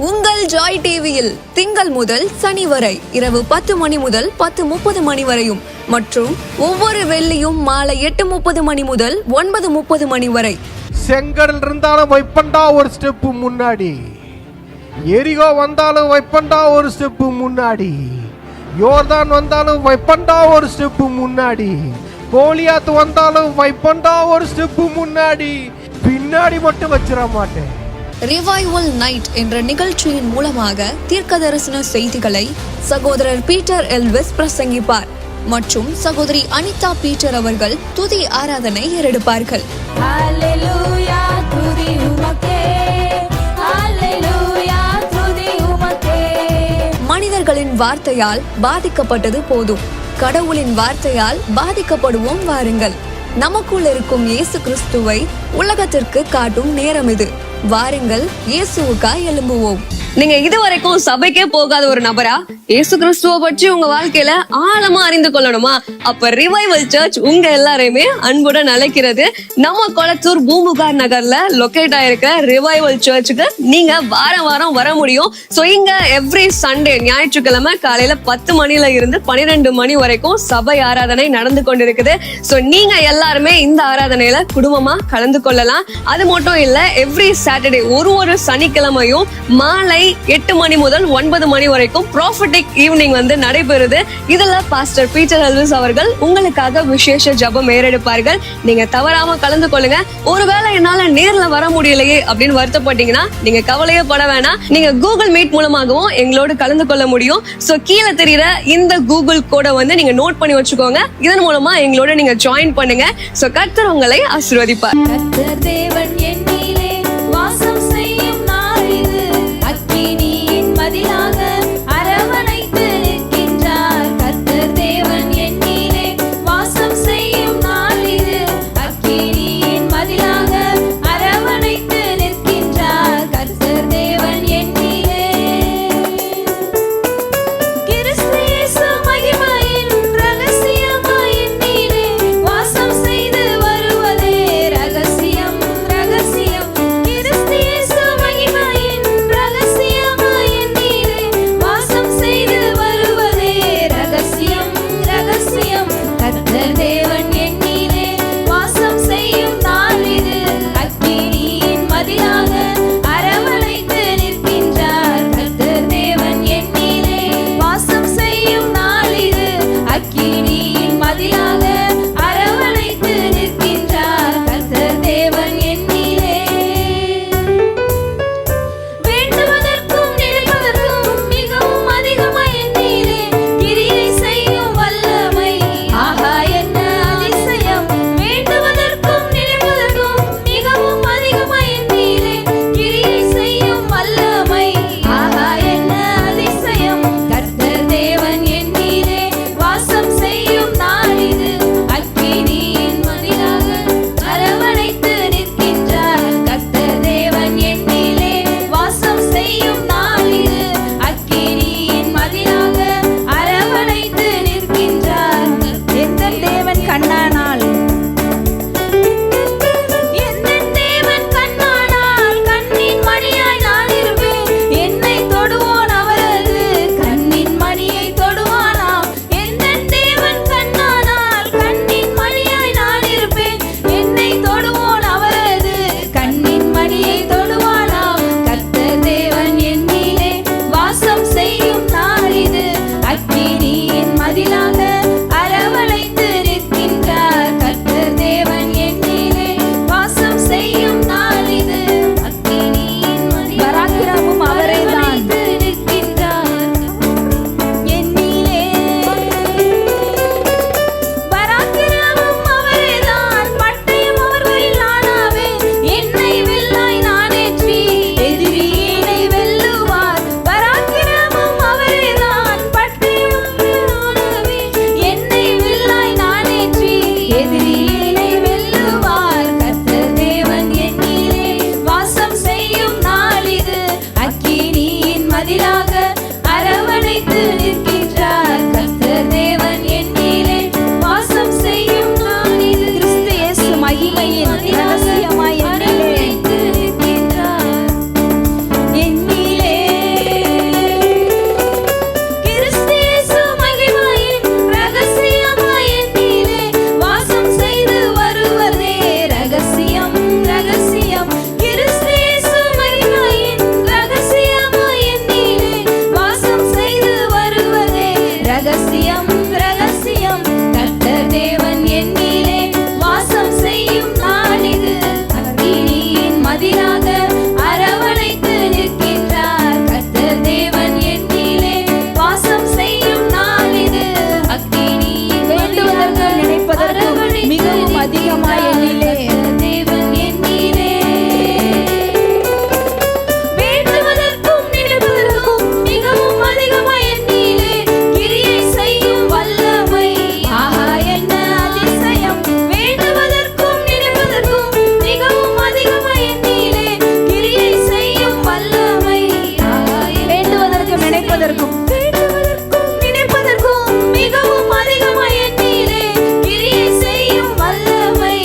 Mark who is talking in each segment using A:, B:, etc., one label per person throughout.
A: உங்கள் ஜாய் டிவியில் திங்கள் முதல் சனி வரை இரவு 10 மணி முதல் 10:30 மணி வரையும் மற்றும் ஒவ்வொரு வெள்ளியும் மாலை 8:30 மணி முதல் 9:30 மணி வரை.
B: செங்கடல் இருந்தாலும் வைப்பண்டா ஒரு ஸ்டெப் முன்னாடி, எரிகோ வந்தாலும் வைப்பண்டா ஒரு ஸ்டெப் முன்னாடி, யோர்தான் வந்தாலும் வைப்பண்டா ஒரு ஸ்டெப் முன்னாடி, கோலியாத் வந்தாலும் வைப்பண்டா ஒரு ஸ்டெப் முன்னாடி, பின்னாடி மட்டும் வச்சிட மாட்டேன்.
A: ரிவைவல் நைட் என்ற நிகழ்ச்சியின் மூலமாக தீர்க்க தரிசன செய்திகளை சகோதரர் பீட்டர் எல்விஸ் பிரசங்கிப்பார் மற்றும் சகோதரி அனிதா பீட்டர் அவர்கள் துதி ஆராதனை ஏறெடுப்பார்கள். மனிதர்களின் வார்த்தையால் பாதிக்கப்பட்டது போதும், கடவுளின் வார்த்தையால் பாதிக்கப்படுவோம் வாருங்கள். நமக்குள் இருக்கும் இயேசு கிறிஸ்துவை உலகத்திற்கு காட்டும் நேரம் இது. வாருங்கள், இயேசுவுக்காய் எழும்புவோம். நீங்க இதுவரைக்கும் சபைக்கே போகாத ஒரு நபரா இயேசு கிறிஸ்துவ பற்றி உங்க வாழ்க்கையில ஆழமா அறிந்து கொள்ளணுமா? அப்ப ரிவைவல் சர்ச் உங்க எல்லாரையுமே அன்புடன் அழைக்கிறது. நம்ம கொளத்தூர் பூம்புகார் நகர்ல லொகேட் ஆயிருக்க ரிவைவல் சர்ச்சுக்கு நீங்க வாரம் வாரம் வர முடியும். சோ இங்க எவ்ரி சண்டே ஞாயிற்றுக்கிழமை காலையில 10 மணில இருந்து 12 மணி வரைக்கும் சபை ஆராதனை நடந்து கொண்டிருக்குது. சோ நீங்க எல்லாருமே இந்த ஆராதனையில குடும்பமா கலந்து கொள்ளலாம். அது மட்டும் இல்ல, எவ்ரி சாட்டர்டே ஒரு சனிக்கிழமையும் மாலை 8 மணி முதல் 9 மணி வரைக்கும் ப்ராஃபட்டிக் ஈவினிங் வந்து நடைபெறுது. இதுல பாஸ்டர் பீட்டர் எல்விஸ் அவர்கள் உங்களுக்காக விசேஷ ஜெபம் ஏறெடுப்பார்கள். நீங்க தவறாம கலந்து கொள்ளுங்க. ஒருவேளை என்னால நேர்ல வர முடியலையே அப்படின்னு வருத்தப்பட்டீங்கன்னா நீங்க கவலையே பட வேணாம். நீங்க கூகுள் மீட் மூலமாகவும் எங்களோடு கலந்து கொள்ள முடியும். சோ கீழே தெரியுற இந்த கூகுள் கோடை வந்து நீங்க நோட் பண்ணி வச்சுக்கோங்க. இதன் மூலமா எங்களோட நீங்க ஜாயின் பண்ணுங்க. சோ கர்த்தர் உங்களை ஆசீர்வதிப்பார்.
C: வேண்டுவதற்கும் நினைப்பதற்கும் மிகவும் அதிகமாய் எண்ணிலே கிரியை செய்யும் வல்லமை.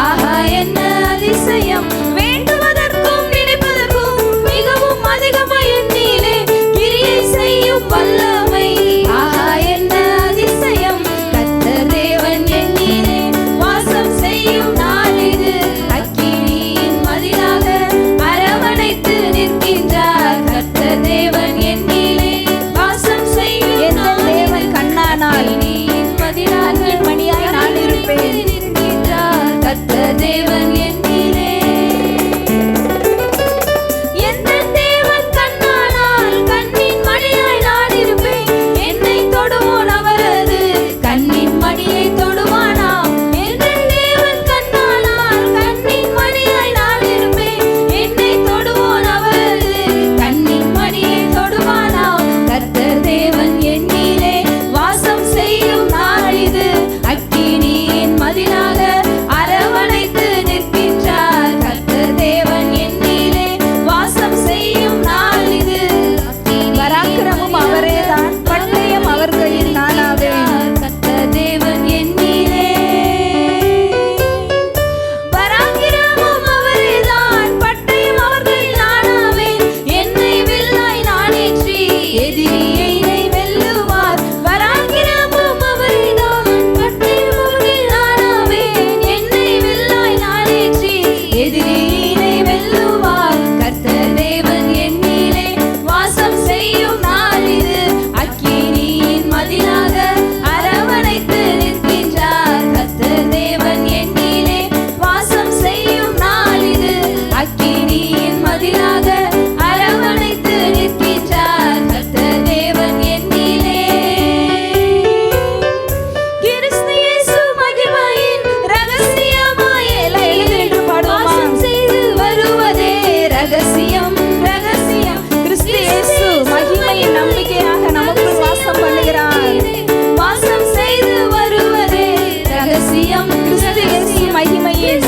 C: ஆஹா என்ன அதிசயம்! வேண்டுவதற்கும் நினைப்பதற்கும் மிகவும் அதிகமாய் எண்ணிலே கிரியை செய்யும் வல்லமை. ஆஹா என்ன அதிசயம்! கர்த்தர் தேவன் எண்ணிலே வாசம் செய்யும் நாள் இது. அக்கினியின் மதிலாக அரவணைத்து நிற்கின்றார். கர்த்தர் தேவன் எண்ணிலே வாசம் செய்யும் எங்கள் தேவன் கண்ணானால் மதிலாக மணியாய் நான் இருப்பேன் நிற்கின்றார். கர்த்தர் தேவன் எண்ணிலே எங்கள் தேவன் கண்ணானால் கண்ணின் மணியாய் நான் இருப்பேன். என்னை தொடுவோன் அவரது கண்ணின் மணியை தொடுவானாம். எங்கள் தேவன் கண்ணானால் கண்ணின் மணியாய் நான் இருப்பேன். என்னை தொடுவோன் அவரது கண்ணின் மணியை தொடுவானாம். கர்த்தர் தேவன் எண்ணிலே வாசம் செய்யும் நாள் இது. அக்கினியின் மதிலாக அரவணைத்து நிற்கின்றார். கர்த்தர் தேவன் எண்ணிலே வாசம் செய்யும் நாள் இது. பராக்கிரமும் அவரேதான், பட்டயம் அவர் கையில் நானாவேன். கர்த்தர் தேவன் எண்ணிலே பராக்கிரமும் அவரேதான், பட்டயம் அவர் கையில் நானாவேன். என்னை வில்லாய் நானேற்றி எதிரியை வெல்லுவார். பராக்கிரமும் அவரேதான், பட்டயம் அவர் கையில் நானாவேன். என்னை வில்லாய் நானேற்றி எதிரியை வெல்லுவார். கர்த்தர் தேவன் எண்ணிலே வாசம் செய்யும் நாள் இது. அக்கினியின் மதிலாக அரவணைத்து நிற்கின்றார். கர்த்தர் தேவன் எண்ணிலே வாசம் செய்யும் நாள் இது. அக்கினியின் மதிலாக அரவணைத்து நிற்கின்றார். கர்த்தர் தேவன் எண்ணிலே கிறிஸ்து இயேசு மகிமையின் ரகசியமாய் எல்லையில் வாசம் செய்து வருவதே ரகசியம். ரகசியம் கிறிஸ்து இயேசு மகிமையின் நம்பிக்கையாக நமக்குள் வாசம் பண்ணுகிறார். வாசம் செய்து வருவதே ரகசியம். கிறிஸ்து இயேசு மகிமையின்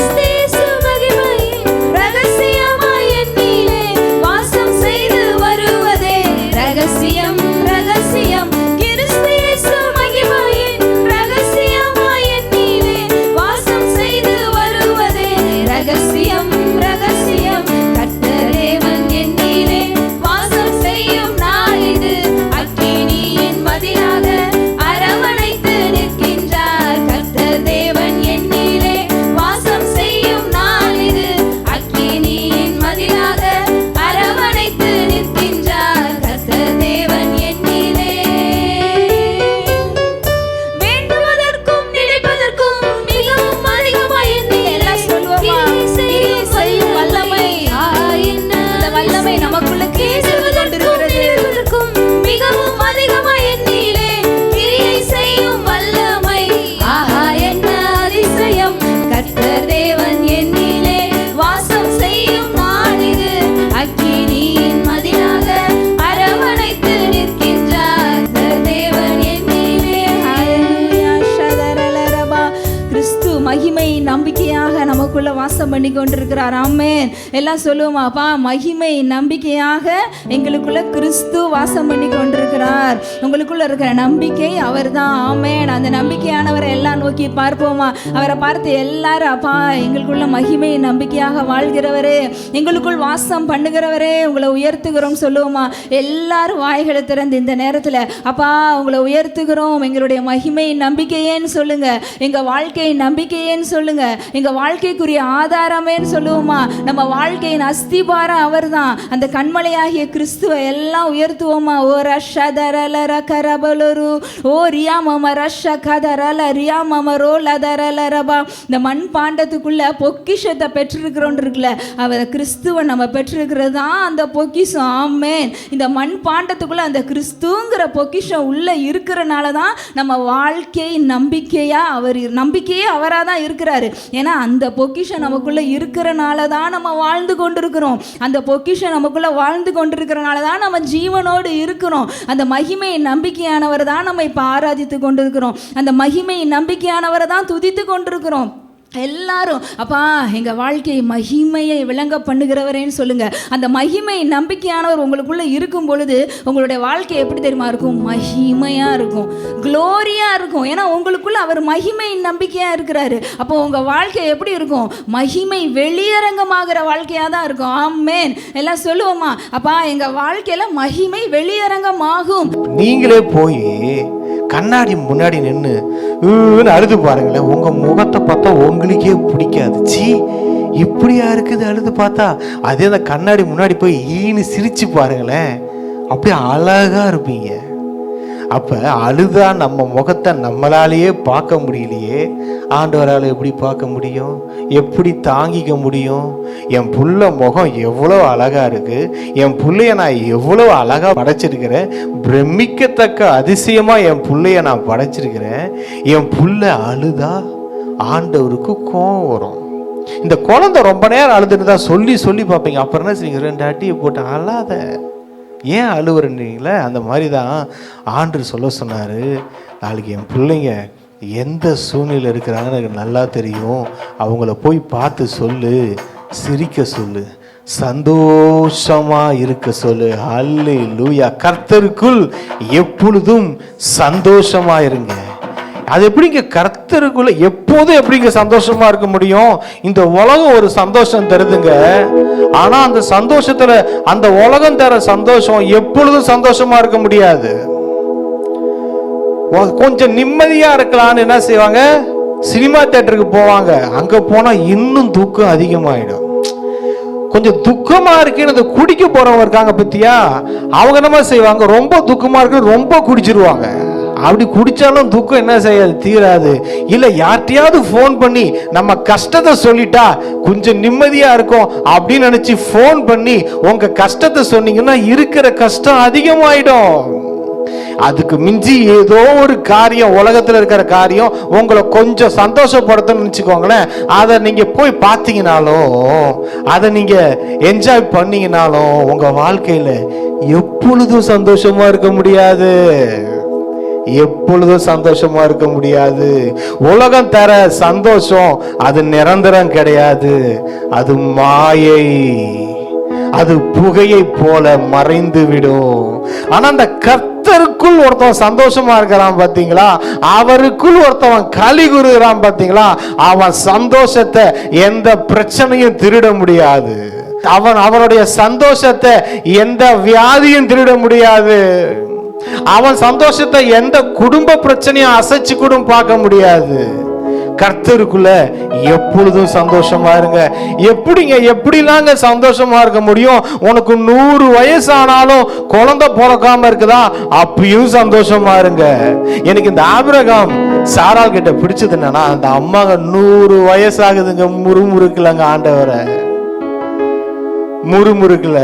C: ரகசியமாய் எண்ணிலே வாசம் செய்து வருவதே ரகசியம். ரகசியம் கிறிஸ்து இயேசு மகிமையின் ரகசியமாய் எண்ணிலே வாசம் செய்து வருவதே ரகசியம். ரகசியம் கர்த்தர் தேவன் எண்ணிலே வாசம் செய்யும் நாள் இது. அக்கினியின் மதிலாக அரவணைத்து நிற்கின்றார். கர்த்தர் தேவன் எண்ணிலே வாசம் செய்யும் நாள் இது. அக்கினியின் மதிலாக அரவணைத்து நிற்கின்றார். கர்த்தர் தேவன் எண்ணிலே வேண்டுவதற்கும் நினைப்பதற்கும் மிகவும் அதிகமாய் எண்ணிலே எல்லாம் சொல்லுவோமா? கிரியை செய்யும் வல்லமை. என்ன அந்த வல்லமை நமக்குள்ள கிரியை கொண்டிருக்கிறது. மிகவும் அதிகமாய் எண்ணிலே கிரியை செய்யும் வல்லமை. ஆஹா என்ன அதிசயம்! கர்த்தர் தேவன் எண்ணிலே வாசம் செய்யும் நாள் இது. அக்கினியின் மதிலாக அரவணைத்து நிற்கின்றார். கர்த்தர் தேவன் எண்ணிலே. ஹல்லேலூயா ஷதரலரபா. கிறிஸ்து மகிமை நம்பிக்கையாக நமக்குள்ள வாசம் பண்ணி கொண்டிருக்கிறார். ஆமென். எல்லாம் சொல்லுவோமாப்பா, மகிமை நம்பிக்கையாக எங்களுக்குள்ள கிறிஸ்து வாசம் பண்ணி கொண்டிருக்கிறார். உங்களுக்குள்ள இருக்கிற நம்பிக்கை அவர்தான். ஆமென். அந்த நம்பிக்கையானவரை எல்லாம் நோக்கி பார்ப்போமா? அவரை பார்த்து எல்லாரும், அப்பா எங்களுக்குள்ள மகிமை நம்பிக்கையாக வாழ்கிறவரே, எங்களுக்குள் வாசம் பண்ணுகிறவரே, உங்களை உயர்த்துகிறோம் சொல்லுவோமா? எல்லாரும் வாய்களை திறந்து இந்த நேரத்தில், அப்பா உங்களை உயர்த்துகிறோம், எங்களுடைய மகிமை நம்பிக்கையேன்னு சொல்லுங்க, எங்க வாழ்க்கை நம்பிக்கையேன்னு சொல்லுங்க, எங்க வாழ்க்கைக்குரிய ஆதாரமேன்னு சொல்லுவோமா? நம்ம வாழ்க்கையின் அஸ்திபாரம் அவர்தான். அந்த கண்மலையாகிய கிறிஸ்துவை எல்லாம் உயர்த்துவோமா? ஓ ரஷதரல கரபலரு ஓ ரியாமம ரஷ கதரல ரியாமம ரோலதரலரபா. இந்த மண் பாண்டத்துக்குள்ள பொக்கிஷத்தை பெற்றிருக்கிறோம் இருக்குல்ல, அவர் கிறிஸ்துவை நம்ம பெற்றிருக்கிறது தான் அந்த பொக்கிஷம். ஆமென். இந்த மண் பாண்டத்துக்குள்ள அந்த கிறிஸ்துங்கிற பொக்கிஷம் உள்ள இருக்கிறனால தான் நம்ம வாழ்க்கை நம்பிக்கையா நம்பிக்கையே அவராக தான் இருக்கிறாரு. ஏன்னா அந்த பொக்கிஷம் நமக்குள்ள இருக்கிறனால தான் நம்ம வாழ்ந்து கொண்டிருக்கிறோம். அந்த பொக்கிஷம் நமக்குள்ள வாழ்ந்து கொண்டிருக்கிறனால தான் நம்ம ஜீவனோடு இருக்கிறோம். அந்த மகிமை நம்பிக்கையானவர் தான் நம்ம இப்போ ஆராதித்து கொண்டிருக்கிறோம். அந்த மகிமை நம்பிக்கையானவரை தான் துதித்து கொண்டிருக்கிறோம். எல்லாரும் அப்பா எங்கள் வாழ்க்கையை மகிமையை விளங்க பண்ணுகிறவரேன்னு சொல்லுங்க. அந்த மகிமை நம்பிக்கையானவர் உங்களுக்குள்ள இருக்கும் பொழுது உங்களுடைய வாழ்க்கை எப்படி தெரியுமா இருக்கும்? மகிமையா இருக்கும், குளோரியா இருக்கும். ஏன்னா உங்களுக்குள்ள அவர் மகிமை நம்பிக்கையா இருக்கிறாரு. அப்போ உங்க வாழ்க்கை எப்படி இருக்கும்? மகிமை வெளியரங்கமாகிற வாழ்க்கையா தான் இருக்கும். ஆமென். எல்லாம் சொல்லுவோமா? அப்பா எங்க வாழ்க்கையில மகிமை வெளியரங்கமாகும்.
D: நீங்களே போய் கண்ணாடி முன்னாடி நின்று அழுது பாருங்களேன். உங்க முகத்தை பார்த்தா உங்களுக்கே பிடிக்காது. சீ இப்படியா இருக்குது அழுது பார்த்தா. அதே அந்த கண்ணாடி முன்னாடி போய் ஈன்னு சிரிச்சு பாருங்களேன், அப்படியே அழகா இருப்பீங்க. அப்ப அழுதா நம்ம முகத்தை நம்மளாலேயே பார்க்க முடியலையே, ஆண்டவரால் எப்படி பார்க்க முடியும்? எப்படி தாங்கிக்க முடியும்? என் புள்ள முகம் எவ்வளோ அழகா இருக்கு, என் புள்ளைய நான் எவ்வளோ அழகா படைச்சிருக்கிறேன், பிரமிக்கத்தக்க அதிசயமா என் புள்ளைய நான் படைச்சிருக்கிறேன். என் புள்ள அழுதா ஆண்டவருக்கு கோவம் வரும். இந்த குழந்தை ரொம்ப நேரம் அழுதுன்னு தான் சொல்லி சொல்லி பார்ப்பீங்க. அப்புறம் என்ன செய்வீங்க? 2 அட்டியை போட்டு அழாத, ஏன் அழுவுறீங்களே? அந்த மாதிரி தான் ஆண்டு சொல்ல சொன்னார். நாளைக்கு என் பிள்ளைங்க எந்த சூழ்நிலை இருக்கிறாங்கன்னு எனக்கு நல்லா தெரியும். அவங்கள போய் பார்த்து சொல்லு, சிரிக்க சொல்லு, சந்தோஷமா இருக்க சொல்லு. அல்லேலூயா. கர்த்தருக்குள் எப்பொழுதும் சந்தோஷமா இருங்க. அது எப்படிங்க கர்த்தருக்குள்ள எப்போதும் எப்படிங்க சந்தோஷமா இருக்க முடியும்? இந்த உலகம் ஒரு சந்தோஷம் தருதுங்க. ஆனா அந்த சந்தோஷத்துல அந்த உலகம் தர சந்தோஷம் எப்பொழுதும் சந்தோஷமா இருக்க முடியாது. கொஞ்சம் நிம்மதியா இருக்கலாம்னு என்ன செய்வாங்க? சினிமா தியேட்டருக்கு போவாங்க. அங்க போனா இன்னும் துக்கம் அதிகமாயிடும். கொஞ்சம் துக்கமா இருக்குன்னு குடிக்க போறவங்க இருக்காங்க பத்தியா, அவங்க என்ன செய்வாங்க? ரொம்ப துக்கமா இருக்கு ரொம்ப குடிச்சிருவாங்க. அப்படி குடிச்சாலும் துக்கம் என்ன செய்யாது? தீராது. இல்ல யார்ட்டையாவது போன் பண்ணி நம்ம கஷ்டத்தை சொல்லிட்டா கொஞ்சம் நிம்மதியா இருக்கும் அப்படின்னு நினைச்சு போன் பண்ணி உங்க கஷ்டத்தை சொன்னீங்கன்னா இருக்கிற கஷ்டம் அதிகமாயிடும். அதுக்கு மிஞ்சி ஏதோ ஒரு காரியம், உலகத்துல இருக்கிற காரியம் உங்களை கொஞ்சம் சந்தோஷப்படுத்தணும்னு நினைச்சுக்கோங்களேன். அதை நீங்க போய் பார்த்தீங்கனாலும், அதை நீங்க என்ஜாய் பண்ணீங்கனாலும் உங்க வாழ்க்கையில எப்பொழுதும் சந்தோஷமா இருக்க முடியாது. எப்பொழுதும் சந்தோஷமா இருக்க முடியாது. உலகம் தர சந்தோஷம் அது நிரந்தரம் கிடையாது. அது மாயை, அது புகையை போல மறைந்து விடும். ஆனா அந்த கர்த்தருக்குள் ஒருத்தன் சந்தோஷமா இருக்கிறான் பாத்தீங்களா, அவருக்குள் ஒருத்தவன் களி கூறுகிறான் பாத்தீங்களா, அவன் சந்தோஷத்தை எந்த பிரச்சனையும் திருட முடியாது. அவனுடைய சந்தோஷத்தை எந்த வியாதியும் திருட முடியாது. அவன் சந்தோஷத்தை எந்த குடும்ப பிரச்சனையும் அசைச்சு கூட பார்க்க முடியாது. கர்த்தருக்குள்ள எப்பொழுதும் சந்தோஷமா இருங்க. எப்படிலாங்க சந்தோஷமா இருக்க முடியும்? உனக்கு 100 வயசானாலும் குழந்தை பிறக்காம இருக்குதா, அப்பயும் சந்தோஷமா இருங்க. எனக்கு இந்த ஆபிரகாம் சாராள் கிட்ட பிடிச்சது என்னன்னா, அந்த அம்மாங்க 100 வயசாகுதுங்க, முறுமுறுக்கலங்க ஆண்டவரை, முறுமுறுக்கல.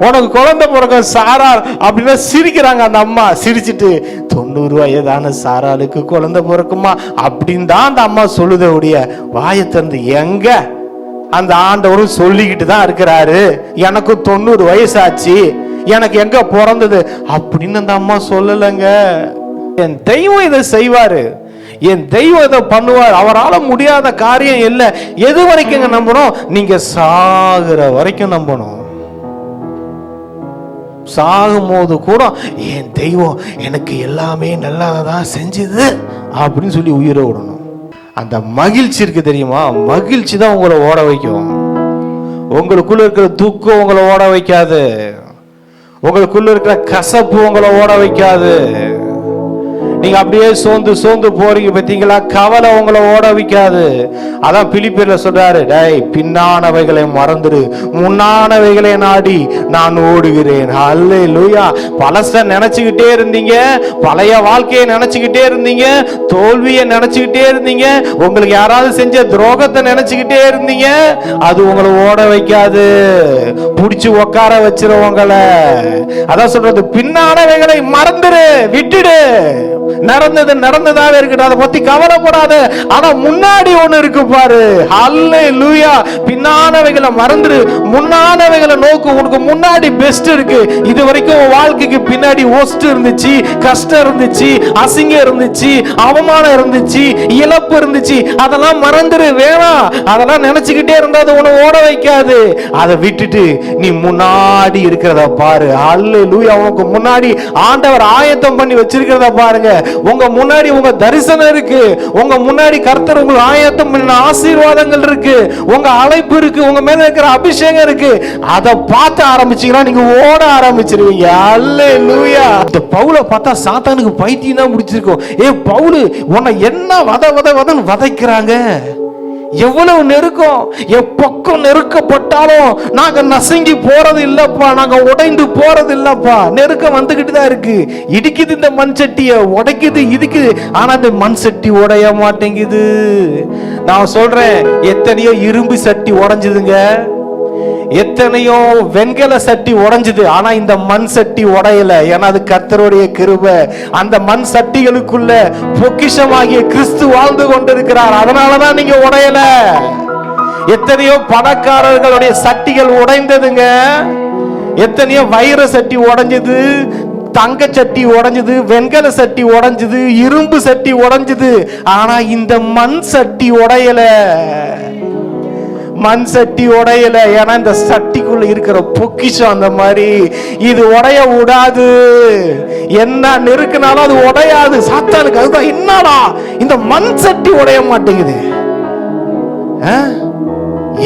D: உனக்கு குழந்தை பிறக்க சாராள் அப்படின்னா சிரிக்கிறாங்க. அந்த அம்மா சிரிச்சுட்டு 90 வயதான சாராளுக்கு குழந்தை பிறக்குமா அப்படின்னு தான் அந்த அம்மா சொல்லுத ஒழிய வாயை திறந்து எங்க அந்த ஆண்டவரும் சொல்லிக்கிட்டு தான் இருக்கிறாரு, எனக்கு 90 வயசாச்சு, எனக்கு எங்க பிறந்தது அப்படின்னு அந்த அம்மா சொல்லலைங்க. என் தெய்வம் இதை செய்வாரு, என் தெய்வம் இதை பண்ணுவார், அவரால் முடியாத காரியம் இல்லை. எது வரைக்கும் நம்பணும்? நீங்க சாகுற வரைக்கும் நம்பணும். சாகும் போது கூட என் தெய்வம் எனக்கு எல்லாமே நல்லதான் செஞ்சது அப்படின்னு சொல்லி உயிரை விடணும். அந்த மகிழ்ச்சி இருக்கு தெரியுமா, மகிழ்ச்சி தான் உங்களை ஓட வைக்கும். உங்களுக்குள்ள இருக்கிற துக்கம் உங்களை ஓட வைக்காது. உங்களுக்குள்ள இருக்கிற கசப்பு உங்களை ஓட வைக்காது. நீங்க அப்படியே சோர்ந்து போறீங்க பார்த்தீங்களா, கவலை உங்களை ஓட வைக்காது. அதான் பிலிப்பியர்ல சொல்றாரு, டேய் பின்னானவைகளை மறந்துடு, முன்னானவைகளை நாடி நான் ஓடுகிறேன். அல்லேலூயா. பழச நினைச்சுக்கிட்டே இருந்தீங்க, பழைய வாழ்க்கையை நினைச்சுக்கிட்டே இருந்தீங்க, தோல்வியை நினைச்சுக்கிட்டே இருந்தீங்க, உங்களுக்கு யாராவது செஞ்ச துரோகத்தை நினைச்சுக்கிட்டே இருந்தீங்க, அது உங்களை ஓட வைக்காது, புடிச்சு உட்கார வச்சிருவங்களை. அதான் சொல்றது, பின்னானவைகளை மறந்துடு, விட்டுடு, நடந்தது நடந்ததாவே இருக்கட்டும், அதை பத்தி கவலைப்படாத. ஆனா முன்னாடி ஒண்ணு இருக்கு பாரு. ஹல்லேலூயா. பின்னானவைகளை மறந்துடு, முன்னானவைகளை நோக்கு. உனக்கு முன்னாடி பெஸ்ட் இருக்கு. இது வரைக்கும் உன் வாழ்க்கைக்கு பின்னாடி ஒஸ்ட் இருந்துச்சு, கஷ்டம் இருந்துச்சு, அசிங்கம் இருந்துச்சு, அவமானம் இருந்துச்சு, இழப்பு இருந்துச்சு. அதெல்லாம் மறந்துடு, வேணாம். அதெல்லாம் நினைச்சுக்கிட்டே இருந்தா அது உன்னை ஓட வைக்காது. அதை விட்டுட்டு நீ முன்னாடி இருக்கிறத பாரு. ஹல்லேலூயா. உனக்கு முன்னாடி ஆண்டவர் ஆயத்தம் பண்ணி வச்சிருக்கிறத பாருங்க. உங்க முன்னாடி உங்க தரிசனம் இருக்கு. உங்க முன்னாடி கர்த்தர் உங்களுக்கு ஆயத்தம் பண்ண ஆசீர்வாதங்கள் இருக்கு. உங்க அழைப்பு இருக்கு. உங்க மேல இருக்கிற அபிஷேகம் இருக்கு. அதை பார்த்து ஆரம்பிச்சீங்கன்னா நீங்க ஓட ஆரம்பிச்சிருவீங்க. அல்லேலூயா. இந்த பவுலை பார்த்தா சாத்தானுக்கு பைத்தியம் தான் முடிச்சிருக்கும். பவுலு உன்னை என்ன வதன்னு வதைக்கிறாங்க. எவ்வளவு நெருக்கம், எப்பக்கம் நெருக்கப்பட்டாலும் நாங்க நசுங்கி போறது இல்லப்பா, நாங்க உடைந்து போறது இல்லப்பா. நெருக்கம் வந்துகிட்டு தான் இருக்கு. இடிக்குது, இந்த மண் சட்டிய உடைக்குது, இடிக்குது. ஆனா இந்த மண் சட்டி உடைய மாட்டேங்குது. நான் சொல்றேன், எத்தனையோ இரும்பு சட்டி உடைஞ்சுதுங்க, எத்தனையோ வெண்கல சட்டி உடைஞ்சது. ஆனா இந்த மண் சட்டி உடையல. ஏன்னா அது கர்த்தருடைய கிருபை. அந்த மண் சட்டிகளுக்குள்ள பொக்கிஷமாகிய கிறிஸ்து வாழ்ந்து கொண்டிருக்கிறார். அதனாலதான் நீங்க உடையல. எத்தனையோ பணக்காரர்களுடைய சட்டிகள் உடைந்ததுங்க. எத்தனையோ வைர சட்டி உடைஞ்சது, தங்க சட்டி உடைஞ்சது, வெண்கல சட்டி உடைஞ்சது, இரும்பு சட்டி உடைஞ்சது. ஆனா இந்த மண் சட்டி உடையல. மண் சட்டி உடையல. ஏன்னா இந்த சட்டிக்குள்ள இருக்கிற பொக்கிஷம் அந்த மாதிரி. இது உடைய விடாது. என்ன நெருக்கினாலும் அது உடையாது. சாத்தானுக்கு அதுதான், என்னடா இந்த மண் சட்டி உடைய மாட்டேங்குது,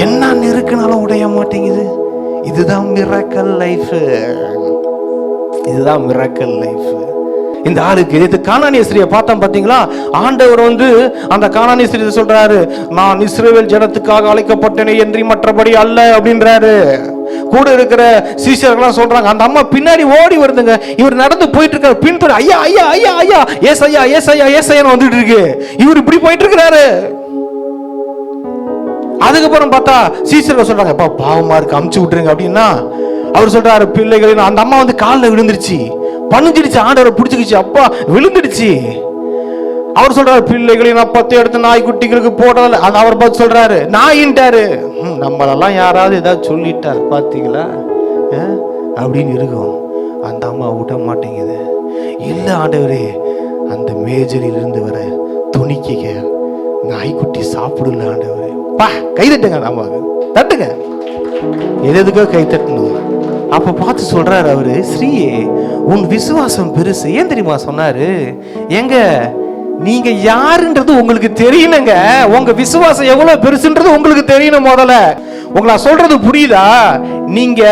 D: என்ன நெருக்கினாலும் உடைய மாட்டேங்குது. இதுதான் மிரக்கல் லைஃப். இதுதான் மிரக்கல் லைஃப். இந்த ஆளுக்கு இது கானானிய ஸ்திரியை பார்த்தோம் பாத்தீங்களா? ஆண்டவர் அந்த கானானிய ஸ்திரியை சொல்றாரு, நான் இஸ்ரவேல் ஜனத்துக்காக அழைக்கப்பட்டேனே என்று மற்றபடி அல்ல அப்படின்றாரு. கூட இருக்கிற சீஷர்கள்லாம் சொல்றாங்க, அந்த அம்மா பின்னாடி ஓடி வருதுங்க. இவர் நடந்து போயிட்டு இருக்காரு, பின்புறம் ஐயா ஐயா ஐயா ஐயா ஏசையா ஏசையா ஏசையான்னு வந்துட்டு இருக்கு. இவர் இப்படி போயிட்டு இருக்கிறாரு. அதுக்கப்புறம் பார்த்தா சீஷர்கள் சொல்றாங்க, அப்பா பாவமா இருக்கு, அமுச்சு விட்டுருங்க அப்படின்னா அவர் சொல்றாரு, பிள்ளைகளின் அந்த அம்மா காலில் விழுந்துருச்சு, பணிஞ்சிடுச்சு, ஆண்டவரை பிடிச்சிக்கிச்சு, அப்பா விழுந்துடுச்சு. அவர் சொல்றாரு, பிள்ளைகளின் அப்பத்தை எடுத்து நாய்க்குட்டிகளுக்கு போடல. அவர் பார்த்து சொல்றாரு, நாயின்ட்டாரு. நம்மளெல்லாம் யாராவது ஏதாவது சொல்லிட்டார் பாத்தீங்களா அப்படின்னு இருக்கும். அந்த அம்மா விட மாட்டேங்குது. இல்ல ஆண்டவரே, அந்த மேஜரில் இருந்து வர துணிக்க நாய்க்குட்டி சாப்பிடல ஆண்டவரே. பா கை தட்டுங்க, அம்மாவுக்கு தட்டுங்க. எதுக்கோ கை தட்டணும். அப்ப பார்த்து சொல்றாரு அவரு, ஸ்ரீயே உன் விசுவாசம் பெருசு. ஏன் தெரியுமா சொன்னாரு? எங்க நீங்க யாருன்றது உங்களுக்கு தெரியணுங்க. உங்க விசுவாசம் எவ்வளவு பெருசுன்றது உங்களுக்கு தெரியணும். முதல்ல உங்களை சொல்றது புரியுதா? நீங்க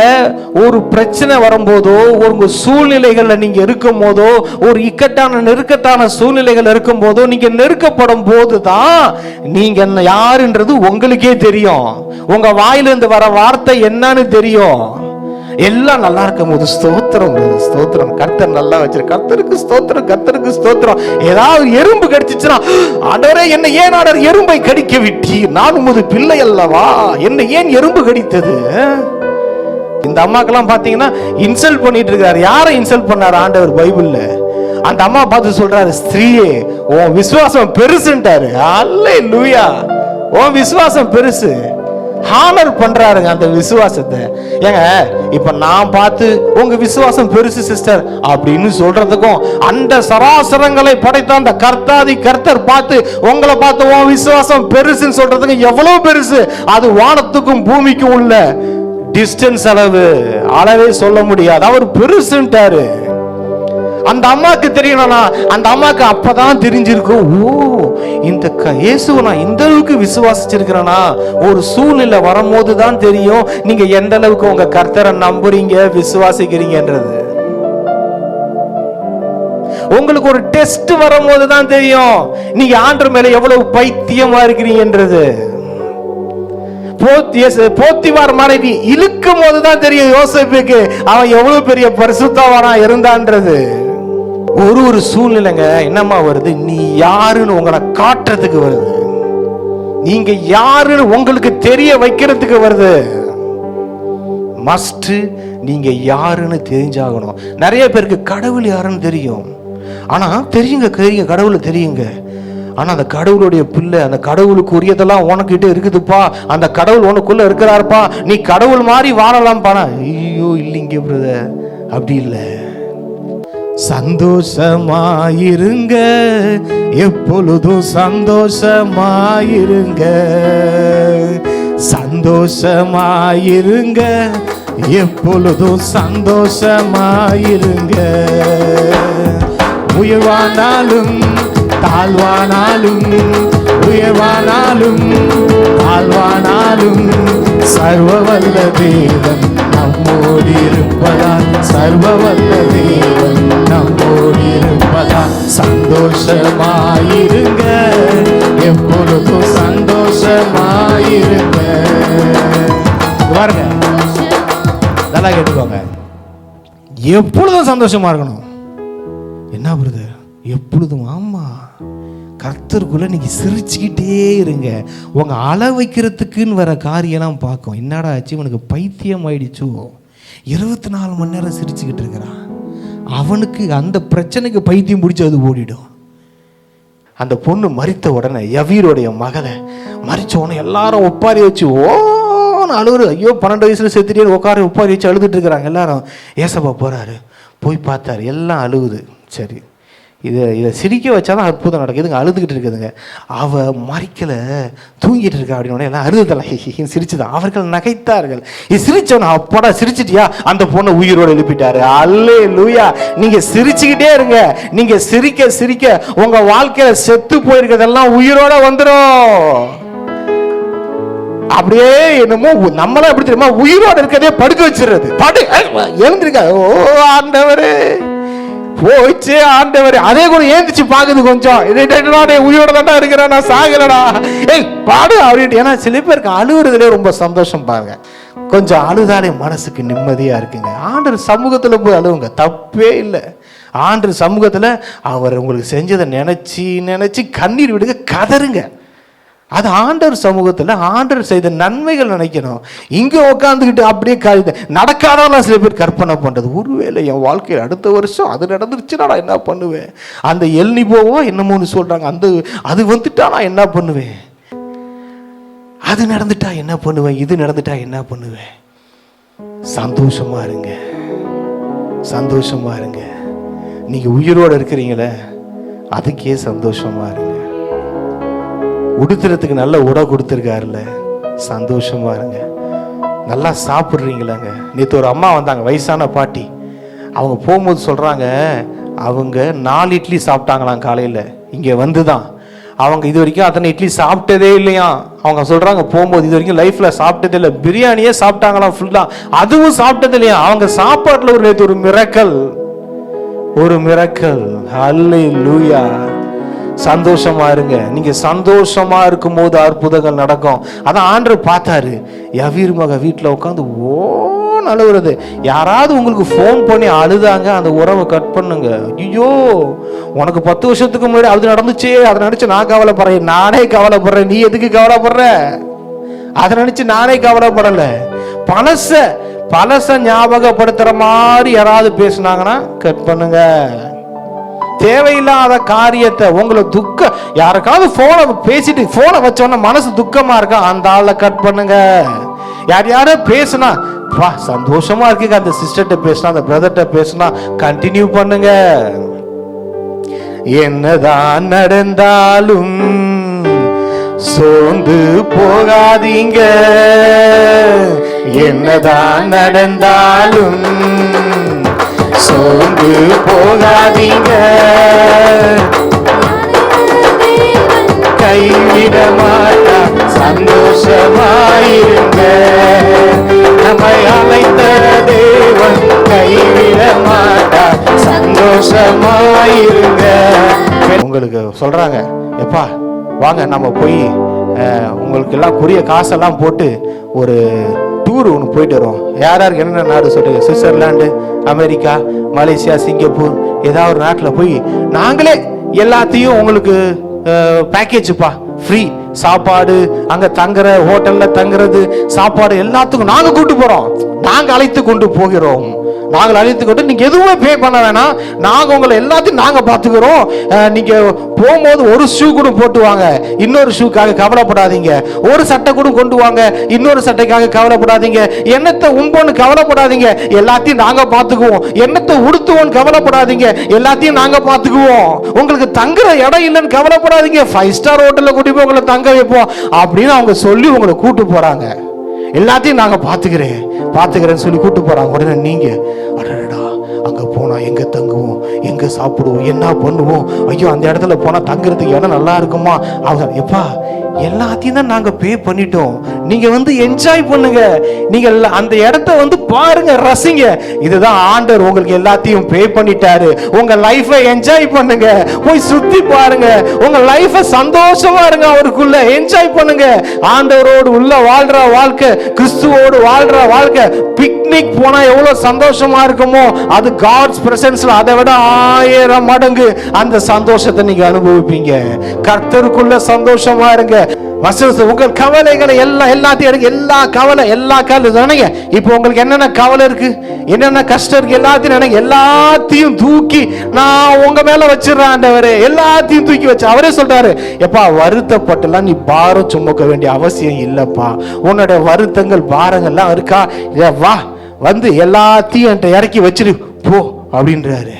D: ஒரு பிரச்சனை வரும்போதோ, உங்க சூழ்நிலைகள்ல நீங்க இருக்கும் போதோ, ஒரு இக்கட்டான நெருக்கத்தான சூழ்நிலைகள் இருக்கும் போதோ, நீங்க நெருக்கப்படும் போதுதான் நீங்க யாருன்றது உங்களுக்கே தெரியும். உங்க வாயிலிருந்து வர வார்த்தை என்னன்னு தெரியும். எல்லாம் நல்லா இருக்கும் போது ஸ்தோத்திரம் ஸ்தோத்திரம், கர்த்தர் நல்லா வச்சிரு, கர்த்தருக்கு ஸ்தோத்திரம், கர்த்தருக்கு ஸ்தோத்திரம். ஏதாவது எறும்பு கடிச்சிச்சுன்னா, ஆண்டவரே என்ன ஏன் ஆண்டவர் எறும்பை கடிக்க விட்டீர், நான் உமது பிள்ளை அல்லவா, என்ன ஏன் எறும்பு கடித்தது? இந்த அம்மாக்கெல்லாம் பாத்தீங்கன்னா இன்சல்ட் பண்ணிட்டு இருக்காரு. யாரை இன்சல்ட் பண்ணாரு ஆண்டவர் பைபிள்ல? அந்த அம்மா பார்த்து சொல்றாரு, ஸ்திரீயே உன் விசுவாசம் பெருசுன்றாரு. அல்லேலூயா. உன் விசுவாசம் பெருசு. ஹானர் பண்றாருங்க அந்த விசுவாசத்தை. ஏங்க இப்ப நான் பார்த்து உங்க விசுவாசம் பெருசு சிஸ்டர் அப்படின்னு சொல்றதுக்கும், அந்த சராசரங்களை படைத்த அந்த கர்த்தாதி கர்த்தர் பார்த்து உங்களை பார்த்து உன் விசுவாசம் பெருசுன்னு சொல்றதுக்கு எவ்வளவு பெருசு. அது வானத்துக்கும் பூமிக்கும் உள்ள டிஸ்டன்ஸ் அளவே சொல்ல முடியாது. அவர் பெருசுன்ட்டாரு. அந்த அம்மாக்கு தெரியணும்னா, அந்த அம்மாக்கு அப்பதான் தெரிஞ்சிருக்கும், ஓ இந்த இயேசுவை நான் இந்த அளவுக்கு விசுவாசிச்சிருக்கிறேனா. ஒரு சூழ்நிலை வரும்போது தான் தெரியும் நீங்க எந்த அளவுக்கு உங்க கர்த்தரை நம்புறீங்க, விசுவாசிக்கிறீங்கன்றது. உங்களுக்கு ஒரு டெஸ்ட் வரும்போது தான் தெரியும் நீங்க ஆண்டவர் மேல எவ்வளவு பைத்தியமா இருக்கிறீங்கன்றது. போத்திவார் மனைவி இழுக்கும் போதுதான் தெரியும் யோசேப்புக்கு அவன் எவ்வளவு பெரிய பரிசுத்தவானா இருந்தான்றது. ஒரு சூழ்நிலைங்க என்னமா வருது, நீ யாருன்னு உங்களை காட்டுறதுக்கு வருது, நீங்க யாருன்னு உங்களுக்கு தெரிய வைக்கிறதுக்கு வருது. மஸ்ட் நீங்க யாருன்னு தெரிஞ்சாகணும். நிறைய பேருக்கு கடவுள் யாருன்னு தெரியும், ஆனா தெரியுங்க கடவுளை தெரியுங்க. ஆனா அந்த கடவுளுடைய பிள்ளை, அந்த கடவுளுக்கு உரியதெல்லாம் உனக்கிட்ட இருக்குதுப்பா, அந்த கடவுள் உனக்குள்ள இருக்கிறாருப்பா, நீ கடவுள் மாதிரி வாழலாம் பானா. ஐயோ இல்லைங்க பிரதர், அப்படி இல்லை. சந்தோஷமாயிருங்க, எப்பொழுதும் சந்தோஷமாயிருங்க, சந்தோஷமாயிருங்க, எப்பொழுதும் சந்தோஷமாயிருங்க. உயர்வானாலும் தாழ்வானாலும், உயர்வானாலும் தாழ்வானாலும், சர்வவல்ல தேவன் நம்மோடு இருப்பதால், சர்வவல்ல தேவன் நம்மோடு இருப்பதால் சந்தோஷமாயிருங்க, எப்பொழுதும் சந்தோஷமாயிருங்க. பாருங்க, நல்லா கேட்டுக்கோங்க, எப்பொழுதும் சந்தோஷமா இருக்கணும். என்ன பிரதர் எப்பொழுதும்? ஆமா, கர்த்தருக்குள்ள நீங்க சிரிச்சுக்கிட்டே இருங்க. உங்க அள வைக்கிறதுக்குன்னு வர காரியெல்லாம் பார்க்கும். என்னடா ஆச்சு இவனுக்கு பைத்தியம் ஆயிடுச்சோ, 24 மணி நேரம் சிரிச்சுக்கிட்டு இருக்கிறான். அவனுக்கு அந்த பிரச்சனைக்கு பைத்தியம் பிடிச்சி அது ஓடிடும். அந்த பொண்ணு மரித்த உடனே, யவீருடைய மகளை மரிச்ச உடனே எல்லாரும் ஒப்பாரி வச்சு ஓன்னு அழுகுது. ஐயோ 12 வயசுல செத்துட்டே உட்கார ஒப்பாரி வச்சு அழுதுட்டு இருக்கிறாங்க எல்லாரும். ஏசப்பா போறாரு, போய் பார்த்தாரு, எல்லாம் அழுகுது. சரி, இதை சிரிக்க வச்சாதான் அற்புதம் நடக்குதுங்க. அழுதுகிட்டு இருக்குதுங்க. அவ மறிக்கல, தூங்கிட்டு இருக்கா அப்படின்னு எல்லாம் அழுதுதெல்லாம் சிரிச்சுதான். அவர்கள் நகைத்தார்கள். இது சிரிச்சவன, அப்பாடா சிரிச்சிட்டியா, அந்த பொண்ணை உயிரோடு எழுப்பிட்டாரு. அல்லேலூயா. நீங்க சிரிச்சுக்கிட்டே இருங்க. நீங்க சிரிக்க சிரிக்க உங்க வாழ்க்கையில செத்து போயிருக்கிறதெல்லாம் உயிரோட வந்துடும். அப்படியே என்னமோ நம்மளாம் எப்படி தெரியுமா, உயிரோட இருக்கிறதே படுக்க வச்சிடுறது. எழுந்திருக்க, ஓ ஆண்டவரே போயிச்சு ஆண்டவர். அதே கூட ஏந்திச்சு பாக்குது கொஞ்சம், உயிரோட தாண்டா இருக்கிறேன், நான் சாகலடா, ஏய் பாடு அப்படின்ட்டு. ஏன்னா சில பேருக்கு அழுகுறதுல ரொம்ப சந்தோஷம் பாருங்க. கொஞ்சம் அழுதாலே மனசுக்கு நிம்மதியா இருக்குங்க. ஆண்டவர் சமூகத்துல போய் அழுவுங்க, தப்பே இல்லை. ஆண்டவர் சமூகத்துல அவர் உங்களுக்கு செஞ்சதை நினைச்சு நினைச்சு கண்ணீர் விடுங்க, கதறுங்க. அது ஆண்டவர் சமூகத்தில் ஆண்டவர் செய்த நன்மைகள் நினைக்கணும். இங்கே உட்காந்துக்கிட்டு அப்படியே நடக்காதான் சில பேர் கற்பனை பண்ணுறது. ஒருவேளை என் வாழ்க்கையில் அடுத்த வருஷம் அது நடந்துருச்சுன்னா நான் என்ன பண்ணுவேன், அந்த எல்னிபோவோ என்னமோன்னு சொல்கிறாங்க, அது வந்துட்டா நான் என்ன பண்ணுவேன், அது நடந்துட்டா என்ன பண்ணுவேன், இது நடந்துட்டா என்ன பண்ணுவேன். சந்தோஷமா இருங்க, சந்தோஷமா இருங்க. நீங்கள் உயிரோடு இருக்கிறீங்களே அதுக்கே சந்தோஷமா இருங்க. உடுத்துறதுக்கு நல்ல உடை கொடுத்துருக்காருல்ல, சந்தோஷமா இருங்க. நல்லா சாப்பிட்றீங்களாங்க. நேற்று ஒரு அம்மா வந்தாங்க, வயசான பாட்டி. அவங்க போகும்போது சொல்கிறாங்க, அவங்க 4 இட்லி சாப்பிட்டாங்களாம் காலையில். இங்கே வந்து தான் அவங்க இது வரைக்கும் அத்தனை இட்லி சாப்பிட்டதே இல்லையா. அவங்க சொல்கிறாங்க போகும்போது இது வரைக்கும் லைஃப்பில் சாப்பிட்டதே இல்லை. பிரியாணியே சாப்பிட்டாங்களாம் ஃபுல்லாக, அதுவும் சாப்பிட்டது இல்லையா. அவங்க சாப்பாட்டில் நேற்று ஒரு மிரக்கல், ஒரு மிரக்கல். அல்லேலூயா. சந்தோஷமா இருங்க. நீங்க சந்தோஷமா இருக்கும் போது அற்புதங்கள் நடக்கும். அதான் ஆண்டவர் பார்த்தாரு, யவீர் மக வீட்டில் உட்காந்து ஓன்னு அழுகுறது. யாராவது உங்களுக்கு ஃபோன் பண்ணி அழுதாங்க, அந்த உறவை கட் பண்ணுங்க. ஐயோ உனக்கு 10 வருஷத்துக்கு முன்னாடி அது நடந்துச்சே, அதை நினைச்சு நான் கவலைப்படுறேன். நானே கவலைப்படுறேன், நீ எதுக்கு கவலைப்படுற? அதை நினைச்சு நானே கவலைப்படல. பழச ஞாபகப்படுத்துற மாதிரி யாராவது பேசுனாங்கன்னா கட் பண்ணுங்க. தேவையில்லாத காரியத்தை உங்களை யாருக்காவது போனை பேசிட்டு போனை வச்சோன்னா மனசு துக்கமா இருக்கா, அந்த ஆளை கட் பண்ணுங்க. யாரோ பேசுனா சந்தோஷமா இருக்கு, அந்த சிஸ்டர்கிட்ட பேசினா, அந்த பிரதர்கிட்ட பேசினா கண்டினியூ பண்ணுங்க. என்னதான் நடந்தாலும் சோர்ந்து போகாதீங்க, என்னதான் நடந்தாலும் சோர்ந்து போகாதீங்க, கைவிட மாட்டா, சந்தோஷமாயிருங்க. நம்மை அழைத்த தேவன் கைவிட மாட்டா, சந்தோஷமாயிருங்க. உங்களுக்கு சொல்றாங்க, எப்பா வாங்க நம்ம போய் உங்களுக்கு எல்லாம் குறிய காசெல்லாம் போட்டு ஒரு டூர் ஒன்று போயிட்டு வரோம். யாருக்கு என்னென்ன நாடு சொல்லுங்க, சுவிட்சர்லாண்டு, அமெரிக்கா, மலேசியா, சிங்கப்பூர், ஏதாவது ஒரு நாட்டில் போய் நாங்களே எல்லாத்தையும் உங்களுக்கு பேக்கேஜுப்பா, ஃப்ரீ சாப்பாடு, அங்கே தங்குற ஹோட்டலில் தங்குறது, சாப்பாடு எல்லாத்துக்கும் நாங்கள் கூப்பிட்டு போகிறோம். நாங்கள் அழைத்து கொண்டு போகிறோம். நாங்கள் அழைத்து கொண்டு நீங்க எதுவுமே பே பண்ண வேணாம், நாங்க உங்களை எல்லாத்தையும் நாங்க பாத்துக்கிறோம். நீங்க போகும்போது ஒரு ஷூ கூட போட்டு வாங்க, இன்னொரு ஷூக்காக கவலைப்படாதீங்க. ஒரு சட்டை கூட கொண்டு வாங்க, இன்னொரு சட்டைக்காக கவலைப்படாதீங்க. என்னத்தை உண்போன்னு கவலைப்படாதீங்க, எல்லாத்தையும் நாங்க பாத்துக்குவோம். என்னத்தை உடுத்துவோன்னு கவலைப்படாதீங்க, எல்லாத்தையும் நாங்க பாத்துக்குவோம். உங்களுக்கு தங்குற இடம் இல்லைன்னு கவலைப்படாதீங்க, 5 ஸ்டார் ஹோட்டல்ல கூட்டி போய் உங்களை தங்க வைப்போம் அப்படின்னு அவங்க சொல்லி உங்களை கூட்டு போறாங்க. எல்லாத்தையும் நாங்க பாத்துக்கிறேன்னு சொல்லி கூட்டு போறாங்க. உடனே நீங்க அடடா அங்க போனா எங்க தங்குவோம், எங்க சாப்பிடுவோம், என்ன பண்ணுவோம், ஐயோ அந்த இடத்துல போனா தங்குறதுக்கு இடம் நல்லா இருக்குமா, அவங்க எப்பா எல்லாத்தையும் தான் நாங்க பே பண்ணிட்டோம், நீங்க என்ஜாய் பண்ணுங்க, நீங்க அந்த இடத்த பாருங்க, ரசிங்க. இதுதான் ஆண்டவர் உங்களுக்கு எல்லாத்தையும் பே பண்ணிட்டாரு. உங்க லைஃபை என்ஜாய் பண்ணுங்க, போய் சுத்தி பாருங்க, உங்க லைஃபை சந்தோஷமா இருங்க, அவருக்குள்ள என்ஜாய் பண்ணுங்க. ஆண்டவரோடு உள்ள வாழ்ற வாழ்க்கை, கிறிஸ்துவோடு வாழ்ற வாழ்க்கை, பிக்னிக் போனா எவ்வளவு சந்தோஷமா இருக்குமோ அது காட்ஸ் பிரசன்ஸ்ல அதை விட 1000 மடங்கு அந்த சந்தோஷத்தை நீங்க அனுபவிப்பீங்க. கர்த்தருக்குள்ள சந்தோஷமா இருங்க. உங்கள் கவலைகளை எல்லாத்தையும் எடுங்க, எல்லா கவலை நினைங்க. இப்போ உங்களுக்கு என்னென்ன கவலை இருக்கு, என்னென்ன கஷ்டம் இருக்கு, எல்லாத்தையும் நினைங்க. எல்லாத்தையும் தூக்கி நான் உங்க மேல வச்சிடறேன் ஆண்டவரே, எல்லாத்தையும் தூக்கி வச்சு அவரே சொல்றாரு, எப்பா வருத்தப்பட்டுலாம் நீ பாரம் சுமக்க வேண்டிய அவசியம் இல்லப்பா, உன்னோட வருத்தங்கள் பாரங்கள்லாம் இருக்கா, வா எல்லாத்தையும் என்கிட்ட இறக்கி வச்சிரு போ அப்படின்றாரு.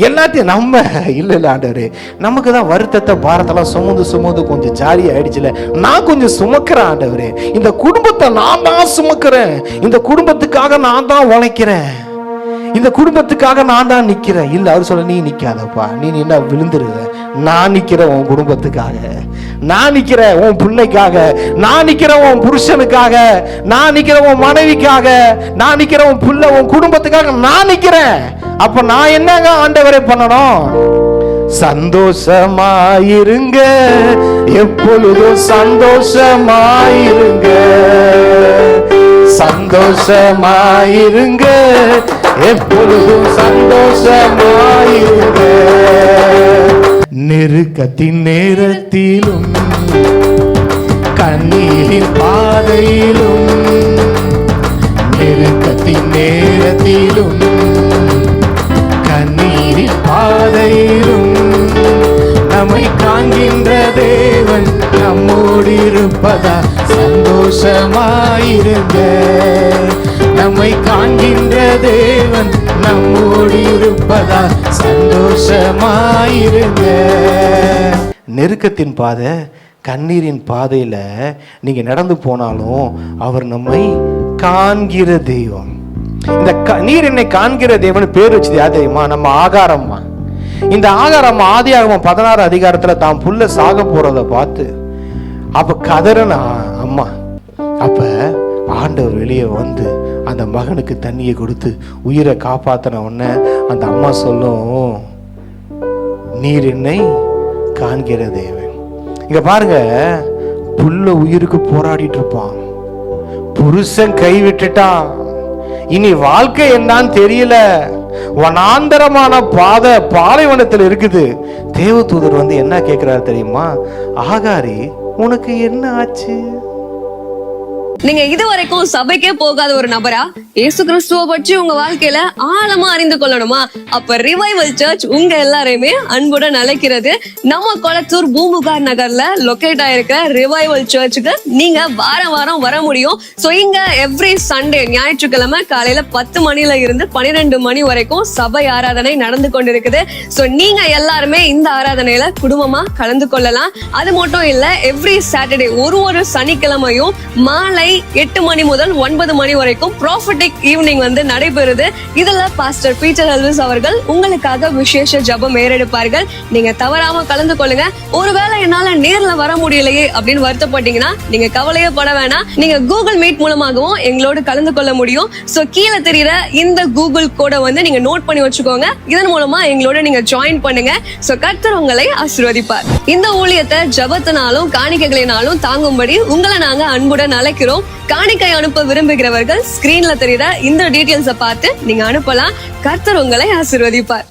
D: எல்லாத்தையும் நம்ம இல்ல ஆண்டவரே, நமக்கு தான் வருத்தத்தை பாரத்தெல்லாம் சுமந்து கொஞ்சம் ஜாலி ஆயிடுச்சுல, நான் கொஞ்சம் சுமக்கிறேன் ஆண்டவரே, இந்த குடும்பத்தை நான் தான் சுமக்கிறேன், இந்த குடும்பத்துக்காக நான் தான் உழைக்கிறேன், இந்த குடும்பத்துக்காக நான் தான் நிக்கிறேன். இல்ல அவர் சொல்ல, நீ நிக்காதப்பா, நீ என்ன விழுந்துருவ, நான் நிக்கிறேன் உன் குடும்பத்துக்காக, நான் நிக்கிறேன் உன் பிள்ளைக்காக, நான் நிக்கிறேன் உன் புருஷனுக்காக, நான் நிக்கிறேன் உன் மனைவிக்காக, நான் நிக்கிறேன் உன் பிள்ளை உன் குடும்பத்துக்காக நான் நிக்கிறேன். அப்ப நான் என்னங்க ஆண்டவரே பண்ணணும்? சந்தோஷமாயிருங்க, எப்பொழுதும் சந்தோஷமாயிருங்க, சந்தோஷமாயிருங்க, எப்பொழுதும் சந்தோஷமாயிருங்க. நெருக்கத்தின் நேரத்திலும் கண்ணீரின் பாதையிலும், நெருக்கத்தின் நேரத்திலும் கண்ணீரின் பாதையிலும் நம்மை காண்கின்ற தேவன் நம்மோடு இருப்பதா சந்தோஷமாயிருங்க. நம்மை காண்கின்ற தேவன் நம்மோடு இருப்பதா சந்தோஷமாயிருங்க. நெருக்கத்தின் பாதை, கண்ணீரின் பாதையில நீங்க நடந்து போனாலும் அவர் நம்மை காண்கிற தெய்வம். இந்த நீர் என்னை காண்கிற தேவன் பேர் வச்சது யார் தெரியுமா? நம்ம ஆகாரம்மா. இந்த ஆகாரம் ஆதியாகமம் 16 அதிகாரத்துல தான் புள்ள சாக போறத பார்த்து அப்ப கதறன அம்மா, அப்ப ஆண்டவர் வெளியே அந்த மகனுக்கு தண்ணியை கொடுத்து உயிரை காப்பாத்தின உடனே அந்த அம்மா சொல்லும், நீர் என்னை காண்கிற தேவன். இங்க பாருங்க, புள்ள உயிருக்கு போராடிட்டு இருப்பான், புருஷன் கைவிட்டுட்டான், இனி வாழ்க்கை என்னன்னு தெரியல, வனாந்தரமான பாதை பாலைவனத்தில் இருக்குது. தேவதூதர் என்ன கேட்கிறாரு தெரியுமா? ஆகாரி உனக்கு என்ன ஆச்சு?
A: நீங்க இதுவரைக்கும் சபைக்கே போகாத ஒரு நபரா இயேசு கிறிஸ்துவை பற்றி உங்க வாழ்க்கையில ஆழமா அறிந்து கொள்ளணுமா? அப்ப ரிவைவல் சர்ச் உங்க எல்லாரையுமே அன்புடன் அழைக்கிறது. நம்ம கொளத்தூர் பூம்புகார் நகர்ல லொகேட் ஆயிருக்கிற ரிவைவல் சர்ச்சுக்கு நீங்க வாரம் வாரம் வர முடியும். சோ இங்க எவ்ரி சண்டே ஞாயிற்றுக்கிழமை காலையில 10 மணில இருந்து 12 மணி வரைக்கும் சபை ஆராதனை நடந்து கொண்டிருக்குது. சோ நீங்க எல்லாருமே இந்த ஆராதனையில குடும்பமா கலந்து கொள்ளலாம். அது மட்டும் இல்ல, எவ்ரி சாட்டர்டே ஒரு சனிக்கிழமையும் மாலை 8 மணி முதல் 9 மணி வரைக்கும் ப்ராஃபட்டிக் ஈவினிங் நடைபெறுது. இதுல பாஸ்டர் பீட்டர் எல்விஸ் அவர்கள் உங்களுக்காக விசேஷ ஜெபம் ஏறெடுப்பார்கள். நீங்க தவறாம கலந்து கொள்ளுங்க. ஒருவேளை என்னால நேர்ல வர முடியலையே அப்படின்னு வருத்தப்பட்டீங்கன்னா நீங்க கவலையே பட வேணாம். நீங்க கூகுள் மீட் மூலமாகவும் எங்களோடு கலந்து கொள்ள முடியும். சோ கீழே தெரியுற இந்த கூகுள் கோட நீங்க நோட் பண்ணி வச்சுக்கோங்க. இதன் மூலமா எங்களோட நீங்க ஜாயின் பண்ணுங்க. சோ கர்த்தர் உங்களை ஆசீர்வதிப்பார். இந்த ஊழியத்தை ஜெபத்தினாலும் காணிக்கைகளினாலும் தாங்கும்படி உங்களை நாங்க அன்புடன் அழைக்கிறோம். காணிக்கை அனுப்ப விரும்புகிறவர்கள் ஸ்கிரீன்ல தெரியுற இந்த டீடைல்ஸை பார்த்து நீங்க அனுப்பலாம். கர்த்தர் உங்களை ஆசீர்வதிப்பார்.